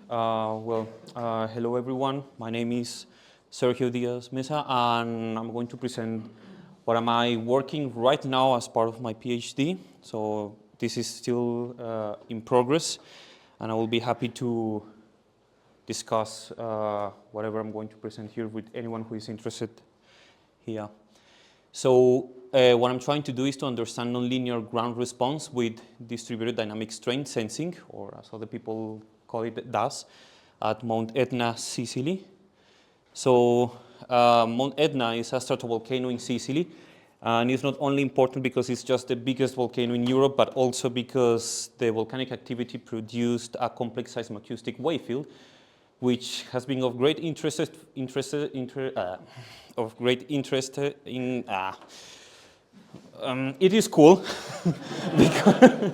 Hello everyone. My name is Sergio Diaz Mesa, and I'm going to present what am I working right now as part of my PhD. So this is still in progress, and I will be happy to discuss whatever I'm going to present here with anyone who is interested here. So what I'm trying to do is to understand nonlinear ground response with distributed dynamic strain sensing, or as other people call it, DAS, at Mount Etna, Sicily. So Mount Etna is a stratovolcano in Sicily, and it's not only important because it's just the biggest volcano in Europe, but also because the volcanic activity produced a complex seismoacoustic wave field, which has been of great interest in it is cool because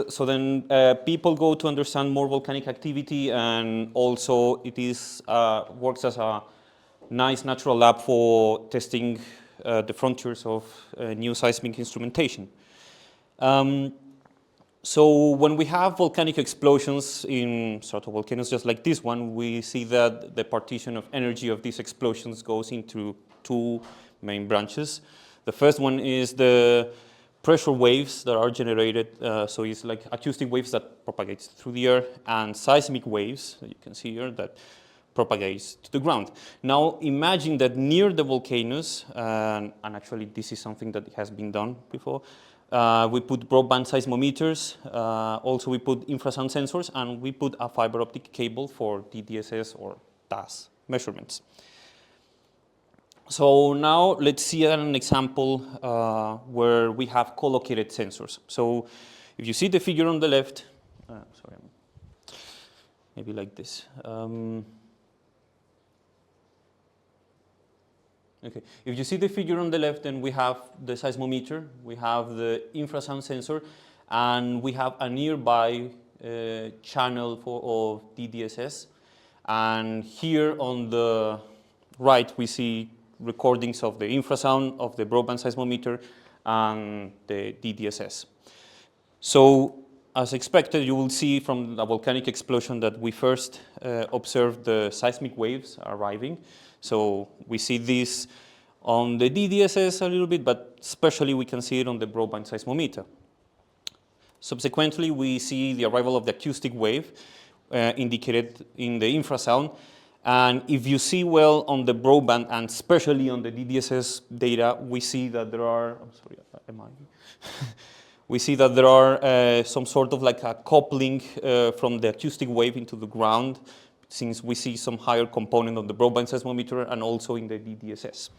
so then people go to understand more volcanic activity, and also it is works as a nice natural lab for testing the frontiers of new seismic instrumentation. So when we have volcanic explosions in stratovolcanoes just like this one, we see that the partition of energy of these explosions goes into two main branches. The first one is the pressure waves that are generated, so it's like acoustic waves that propagate through the air, and seismic waves, that you can see here, that propagates to the ground. Now imagine that near the volcanoes, and actually this is something that has been done before, we put broadband seismometers, also we put infrasound sensors, and we put a fiber optic cable for DDSS or DAS measurements. So now let's see an example where we have co-located sensors. So if you see the figure on the left, sorry, maybe like this. Okay, if you see the figure on the left, then we have the seismometer, we have the infrasound sensor, and we have a nearby channel of DDSS. And here on the right, we see recordings of the infrasound, of the broadband seismometer, and the DDSS. So as expected, you will see from the volcanic explosion that we first observed the seismic waves arriving. So we see this on the DDSS a little bit, but especially we can see it on the broadband seismometer. Subsequently, we see the arrival of the acoustic wave indicated in the infrasound. And if you see well on the broadband, and especially on the DDSS data, we see that there are, we see that there are some sort of like a coupling from the acoustic wave into the ground, since we see some higher component on the broadband seismometer and also in the DDSS.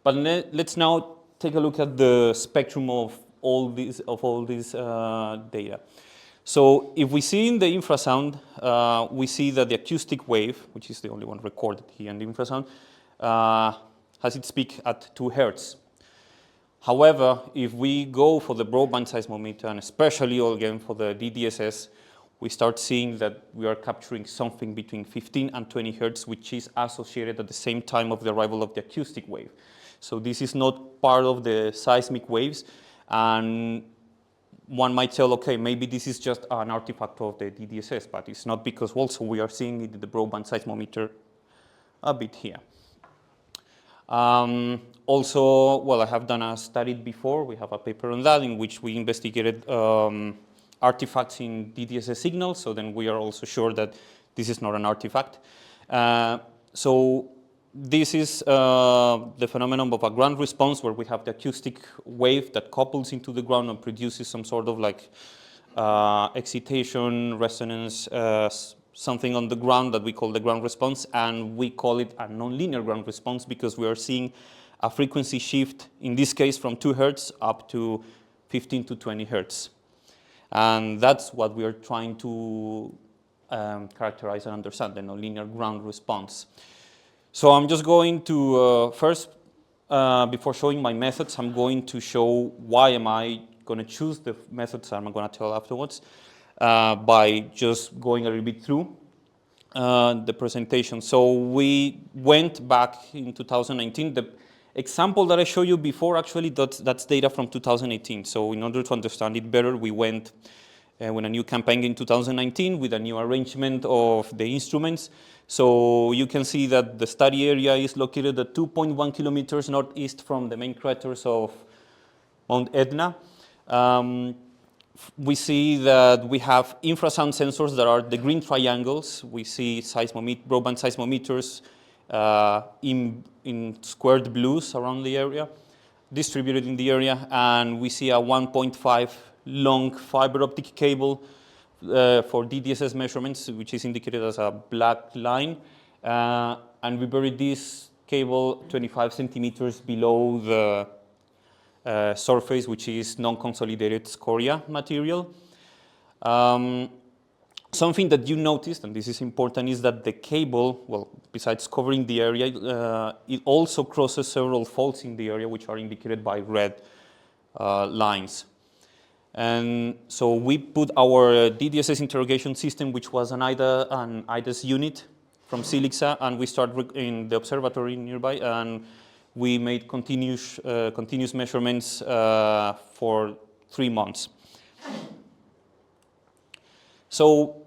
But let's now take a look at the spectrum of all these data. So if we see in the infrasound, we see that the acoustic wave, which is the only one recorded here in the infrasound, has its peak at 2 Hertz. However, if we go for the broadband seismometer, and especially again for the DDSS, we start seeing that we are capturing something between 15 and 20 Hertz, which is associated at the same time of the arrival of the acoustic wave. So this is not part of the seismic waves, and one might tell, okay, maybe this is just an artifact of the DDSS, but it's not, because also we are seeing it in the broadband seismometer a bit here. Also, well, I have done a study before. We have a paper on that in which we investigated artifacts in DDSS signals, so then we are also sure that this is not an artifact. So this is the phenomenon of a ground response, where we have the acoustic wave that couples into the ground and produces some sort of like excitation, resonance, something on the ground that we call the ground response, and we call it a nonlinear ground response because we are seeing a frequency shift, in this case from 2 Hertz up to 15 to 20 Hertz. And that's what we are trying to characterize and understand, the nonlinear ground response. So I'm just going to first, before showing my methods, I'm going to show why am I going to choose the methods I'm going to tell afterwards by just going a little bit through the presentation. So we went back in 2019. The example that I showed you before, actually, that's data from 2018. So in order to understand it better, we went with a new campaign in 2019 with a new arrangement of the instruments. So you can see that the study area is located at 2.1 kilometers northeast from the main craters of Mount Etna. We see that we have infrasound sensors that are the green triangles. We see broadband seismometers in squared blues around the area, distributed in the area, and we see a 1.5 long fiber optic cable for DDSS measurements, which is indicated as a black line, and we buried this cable 25 centimeters below the surface, which is non-consolidated scoria material. Something that you noticed, and this is important, is that the cable, well, besides covering the area, it also crosses several faults in the area, which are indicated by red lines. And so we put our DDSS interrogation system, which was an IDAS unit from Silixa, and we started in the observatory nearby, and we made continuous measurements for 3 months. So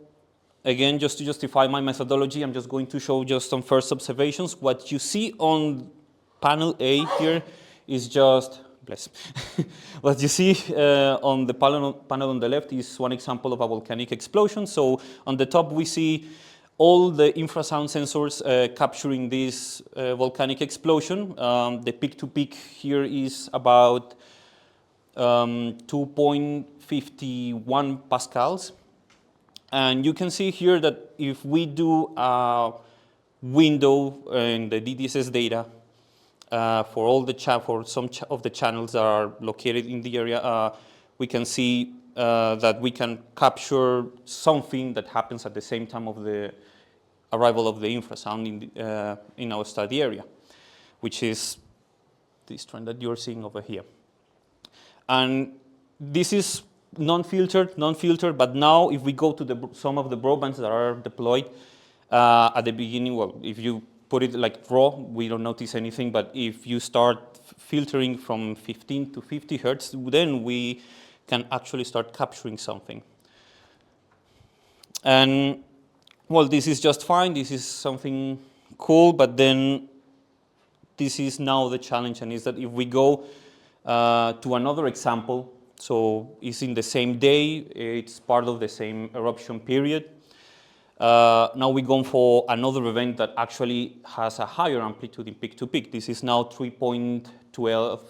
again, just to justify my methodology, I'm just going to show just some first observations. What you see on panel A here is just, what you see on the panel on the left is one example of a volcanic explosion. So on the top we see all the infrasound sensors capturing this volcanic explosion. The peak-to-peak here is about 2.51 pascals. And you can see here that if we do a window in the DDSS data for all the for some of the channels that are located in the area, we can see that we can capture something that happens at the same time of the arrival of the infrasound in our study area, which is this trend that you're seeing over here. And this is non-filtered, but now if we go to some of the broadbands that are deployed at the beginning, well, if you put it like raw, we don't notice anything, but if you start filtering from 15 to 50 hertz, then we can actually start capturing something. And well, this is just fine, this is something cool, but then this is now the challenge, and is that if we go to another example, so it's in the same day, it's part of the same eruption period. Now we go for another event that actually has a higher amplitude in peak-to-peak. This is now 3.12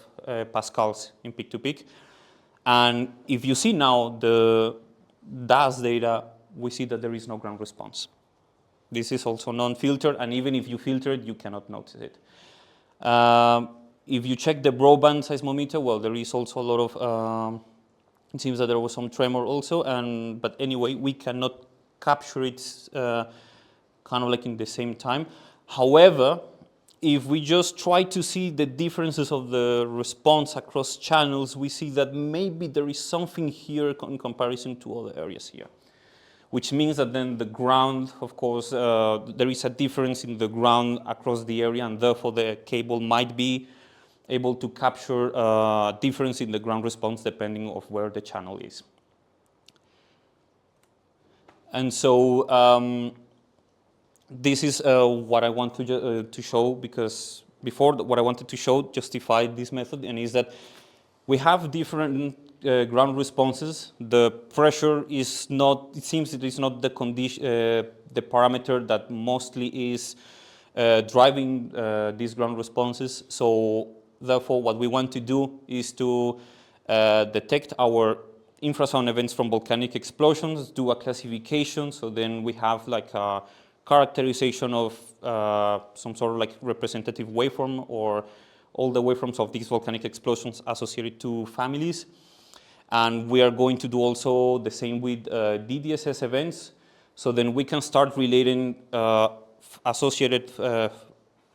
pascals in peak-to-peak. And if you see now the DAS data, we see that there is no ground response. This is also non-filtered, and even if you filter it, you cannot notice it. If you check the broadband seismometer, well, there is also a lot of, it seems that there was some tremor also, but anyway, we cannot capture it kind of like in the same time. However, if we just try to see the differences of the response across channels, we see that maybe there is something here in comparison to other areas here, which means that then the ground, of course, there is a difference in the ground across the area, and therefore the cable might be able to capture a difference in the ground response depending on where the channel is. And so this is what I want to show, because before what I wanted to show justified this method, and is that we have different ground responses. The pressure is not, it seems it is not the condition, the parameter that mostly is driving these ground responses. So therefore what we want to do is to detect our infrasound events from volcanic explosions, do a classification, so then we have like a characterization of some sort of like representative waveform, or all the waveforms of these volcanic explosions associated to families. And we are going to do also the same with DDSS events, so then we can start relating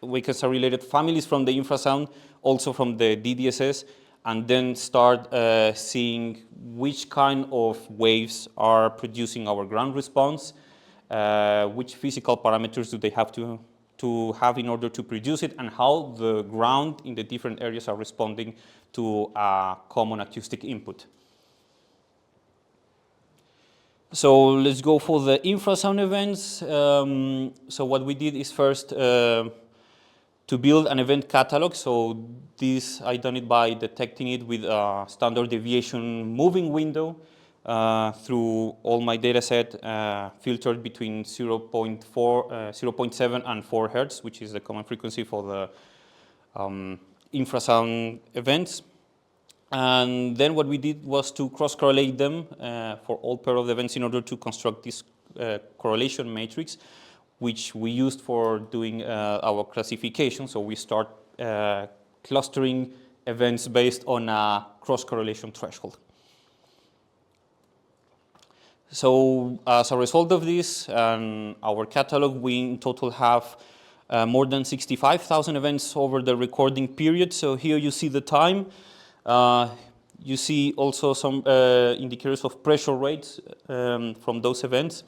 we can start related families from the infrasound, also from the DDSS, and then start seeing which kind of waves are producing our ground response, which physical parameters do they have to to have in order to produce it, and how the ground in the different areas are responding to a common acoustic input. So let's go for the infrasound events. So what we did is first to build an event catalog. So this, I done it by detecting it with a standard deviation moving window through all my data set, filtered between 0.7 and 4 hertz, which is the common frequency for the infrasound events. And then what we did was to cross-correlate them for all pair of events in order to construct this correlation matrix, which we used for doing our classification. So we start clustering events based on a cross-correlation threshold. So as a result of this, our catalog, we in total have more than 65,000 events over the recording period. So here you see the time. You see also some indicators of pressure rates from those events.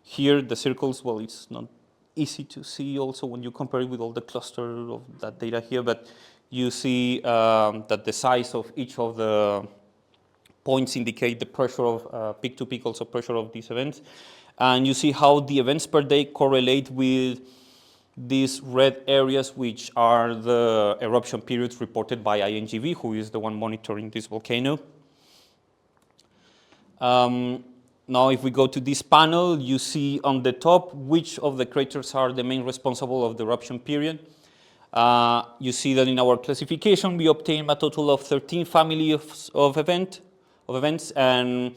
Here the circles, well, it's not easy to see also when you compare it with all the cluster of that data here, but you see that the size of each of the points indicate the pressure of peak to peak, also pressure of these events. And you see how the events per day correlate with these red areas, which are the eruption periods reported by INGV, who is the one monitoring this volcano. Now, if we go to this panel, you see on the top which of the craters are the main responsible of the eruption period. You see that in our classification, we obtained a total of 13 families of events, and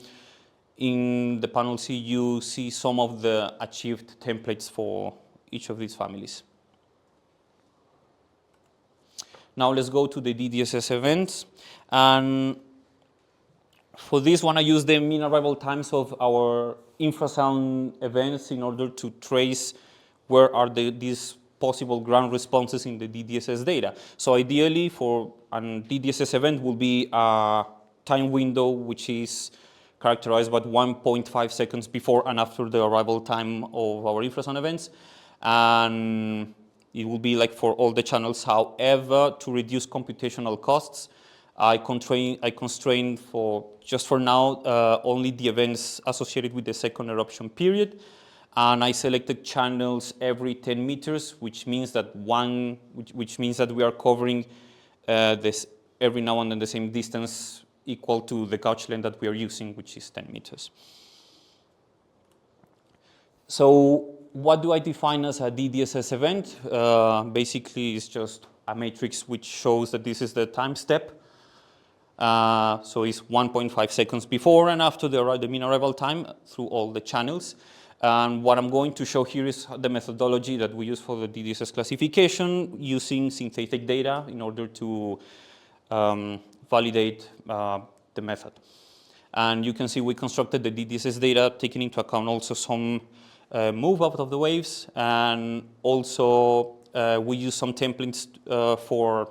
in the panel C, you see some of the achieved templates for each of these families. Now let's go to the DDSS events. And for this one, I use the mean arrival times of our infrasound events in order to trace where are these possible ground responses in the DDSS data. So ideally, for an DDSS event will be a time window which is characterized by 1.5 seconds before and after the arrival time of our infrasound events. And it will be like for all the channels. However, to reduce computational costs, I constrain for, just for now, only the events associated with the second eruption period. And I selected channels every 10 meters, which means that we are covering this every now and then the same distance equal to the gauge length that we are using, which is 10 meters. So what do I define as a DDSS event? Basically, it's just a matrix which shows that this is the time step. So it's 1.5 seconds before and after the mean arrival time through all the channels. And what I'm going to show here is the methodology that we use for the DDSS classification, using synthetic data in order to validate the method. And you can see we constructed the DDSS data, taking into account also some move out of the waves, and also we use some templates for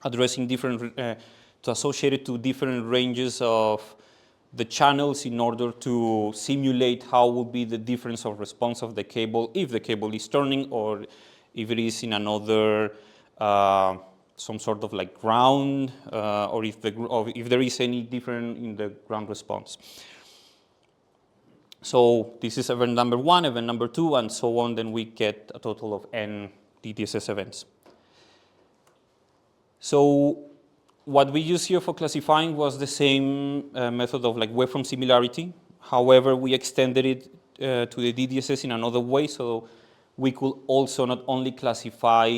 addressing different, to associate it to different ranges of the channels in order to simulate how would be the difference of response of the cable if the cable is turning or if it is in another some sort of like ground or if there is any difference in the ground response. So this is event number 1, event number 2, and so on. Then we get a total of n DDSS events. So what we used here for classifying was the same method of like waveform similarity. However, we extended it to the DDSS in another way, so we could also not only classify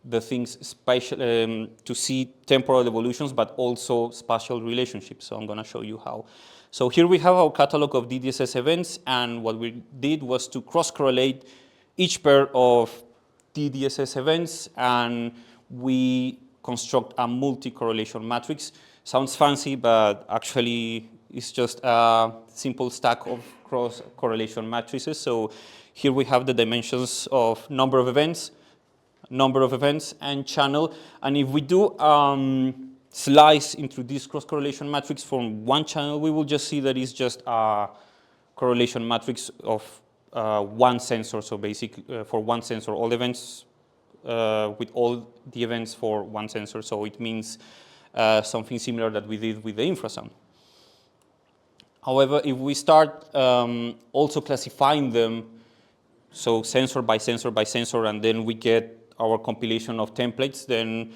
the things spatial, to see temporal evolutions, but also spatial relationships. So I'm going to show you how. So here we have our catalog of DDSS events, and what we did was to cross-correlate each pair of DDSS events, and we construct a multi-correlation matrix. Sounds fancy, but actually it's just a simple stack of cross-correlation matrices. So here we have the dimensions of number of events, and channel. And if we do slice into this cross-correlation matrix from one channel, we will just see that it's just a correlation matrix of one sensor, so basically for one sensor, all events with all the events for one sensor. So it means something similar that we did with the infrasound. However, if we start also classifying them, so sensor by sensor by sensor, and then we get our compilation of templates, then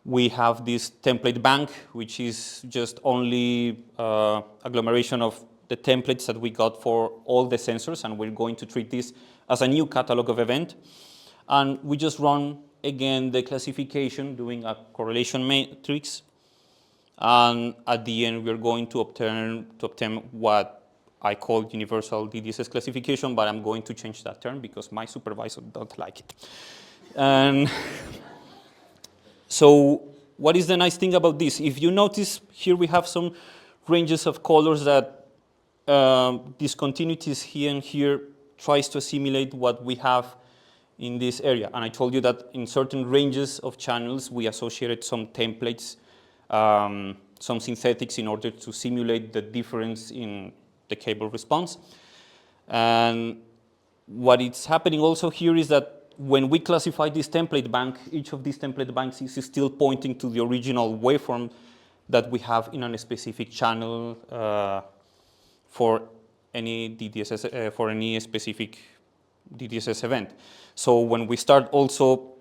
we have this template bank, which is just only agglomeration of the templates that we got for all the sensors, and we're going to treat this as a new catalog of event. And we just run, again, the classification, doing a correlation matrix. And at the end, we're going to obtain what I call universal DDSS classification, but I'm going to change that term because my supervisor don't like it. And so what is the nice thing about this? If you notice, here we have some ranges of colors that discontinuities here and here tries to assimilate what we have in this area. And I told you that in certain ranges of channels, we associated some templates, some synthetics in order to simulate the difference in the cable response. And what is happening also here is that when we classify this template bank, each of these template banks is still pointing to the original waveform that we have in a specific channel for any DDSS, for any specific DDSS event. So when we start also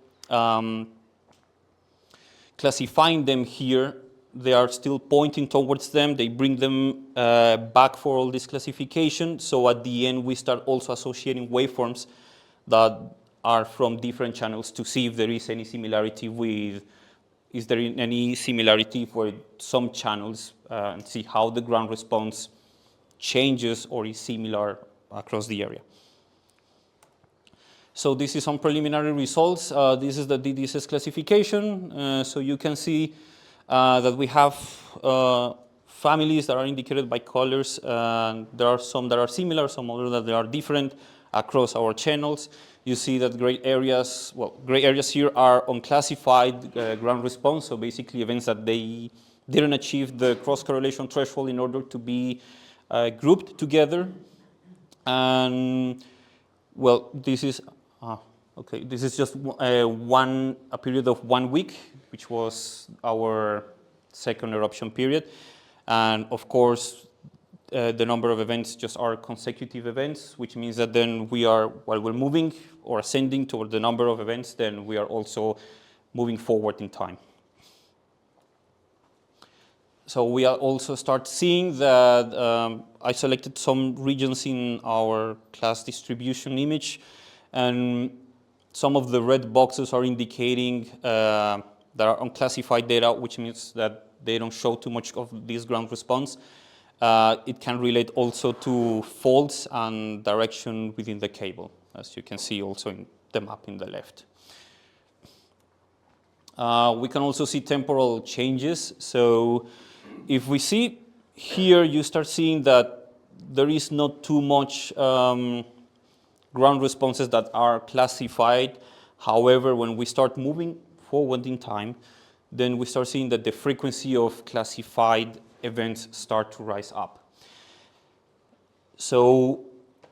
classifying them here, they are still pointing towards them. They bring them back for all this classification. So at the end, we start also associating waveforms that are from different channels to see if there is any similarity with, is there any similarity for some channels and see how the ground response changes or is similar across the area. So this is some preliminary results. This is the DDSS classification. So you can see that we have families that are indicated by colors. There are some that are similar, some others that they are different across our channels. You see that gray areas, well, gray areas here are unclassified ground response, so basically events that they didn't achieve the cross-correlation threshold in order to be grouped together. And, well, this is, okay, this is just a period of 1 week, which was our second eruption period. And, of course, the number of events just are consecutive events, which means that then we are, while we're moving or ascending toward the number of events, then we are also moving forward in time. So we also start seeing that I selected some regions in our class distribution image, and some of the red boxes are indicating that are unclassified data, which means that they don't show too much of this ground response. It can relate also to faults and direction within the cable, as you can see also in the map in the left. We can also see temporal changes. So if we see here, you start seeing that there is not too much ground responses that are classified. However, when we start moving forward in time, then we start seeing that the frequency of classified events start to rise up. So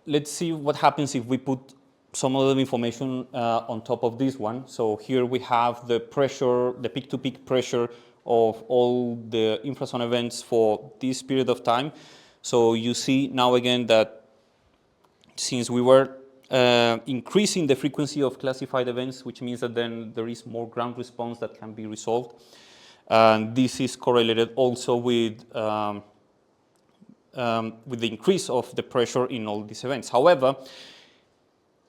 let's see what happens if we put some other information on top of this one. So here we have the pressure, the peak-to-peak pressure of all the infrasound events for this period of time. So you see now again that since we were increasing the frequency of classified events, which means that then there is more ground response that can be resolved. And this is correlated also with the increase of the pressure in all these events. However,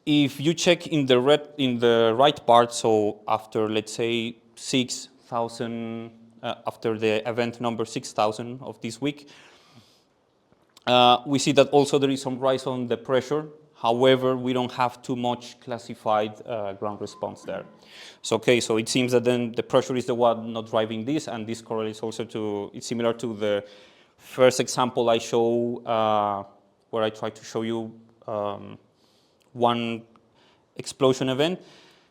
if you check in the right part, so after, let's say, 6,000, after the event number 6,000 of this week, we see that also there is some rise on the pressure. However, we don't have too much classified ground response there. So, okay, so it seems that then the pressure is the one not driving this, and this correlates also to, it's similar to the first example I show, where I try to show you one explosion event.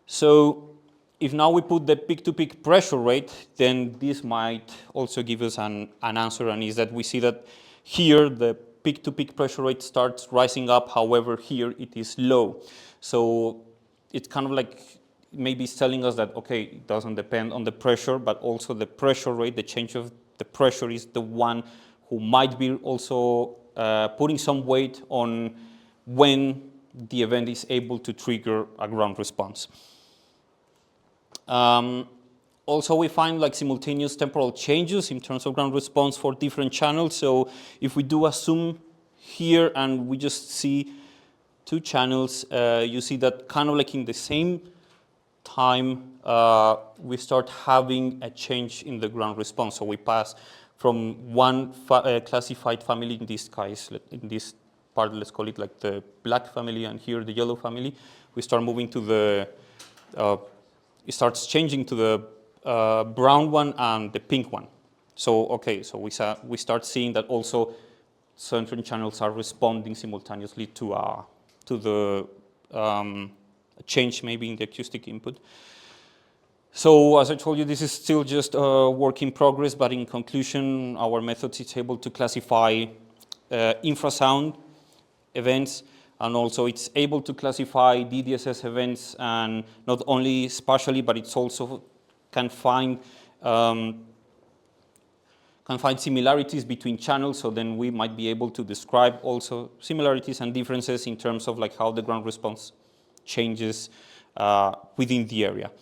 So if now we put the peak-to-peak pressure rate, then this might also give us an answer, and is that we see that here the peak-to-peak pressure rate starts rising up. However, here it is low. So it's kind of like maybe it's telling us that, okay, it doesn't depend on the pressure, but also the pressure rate, the change of the pressure is the one who might be also putting some weight on when the event is able to trigger a ground response. Also, we find like simultaneous temporal changes in terms of ground response for different channels. So if we do a zoom here and we just see two channels, you see that kind of like in the same time, we start having a change in the ground response. So we pass from one classified family, in this case, in this part, let's call it like the black family, and here the yellow family. We start moving to the, it starts changing to the brown one and the pink one. So, okay, so we start seeing that also certain channels are responding simultaneously to the change maybe in the acoustic input. So as I told you, this is still just a work in progress, but in conclusion, our method is able to classify infrasound events, and also it's able to classify DDSS events, and not only spatially, but it's also can find similarities between channels, so then we might be able to describe also similarities and differences in terms of like how the ground response changes within the area.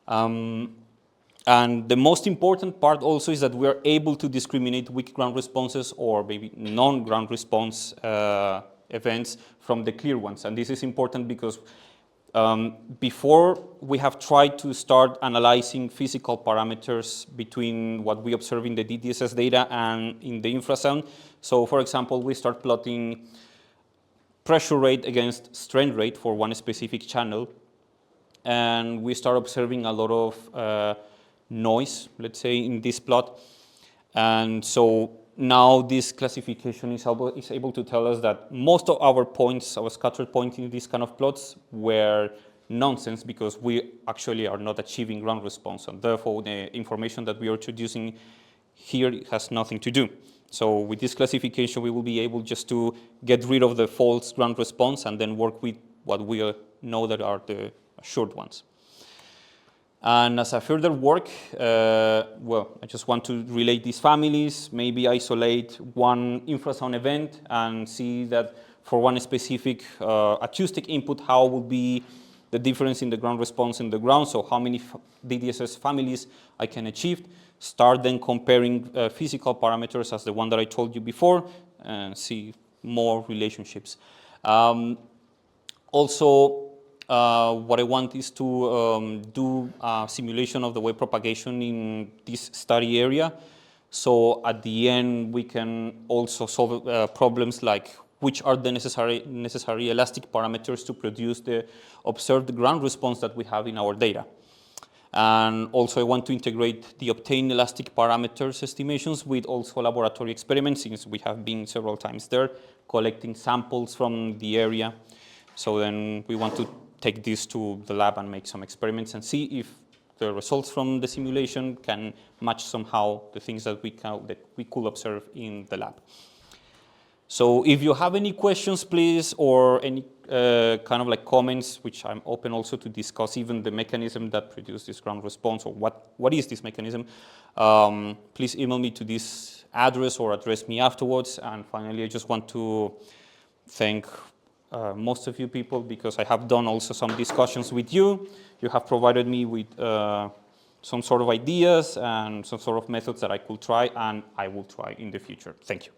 And the most important part also is that we are able to discriminate weak ground responses or maybe non-ground response events from the clear ones. And this is important because before we have tried to start analyzing physical parameters between what we observe in the DDSS data and in the infrasound. So for example, we start plotting pressure rate against strain rate for one specific channel, and we start observing a lot of noise, let's say, in this plot. And so now this classification is able to tell us that most of our points, our scattered points in these kind of plots were nonsense because we actually are not achieving ground response, and therefore the information that we are introducing here has nothing to do. So with this classification, we will be able just to get rid of the false ground response and then work with what we know that are the assured ones. And as a further work, well, I just want to relate these families, maybe isolate one infrasound event and see that for one specific acoustic input, how would be the difference in the ground response in the ground, so how many DDSS families I can achieve. Start then comparing physical parameters as the one that I told you before, and see more relationships. Also, what I want is to do a simulation of the wave propagation in this study area. So at the end, we can also solve problems like which are the necessary elastic parameters to produce the observed ground response that we have in our data. And also I want to integrate the obtained elastic parameters estimations with also laboratory experiments, since we have been several times there collecting samples from the area. So then we want to take this to the lab and make some experiments and see if the results from the simulation can match somehow the things that we could observe in the lab. So if you have any questions, please, or any kind of like comments, which I'm open also to discuss even the mechanism that produced this ground response, or what is this mechanism, please email me to this address or address me afterwards. And finally, I just want to thank most of you people, because I have done also some discussions with you. You have provided me with some sort of ideas and some sort of methods that I could try, and I will try in the future. Thank you.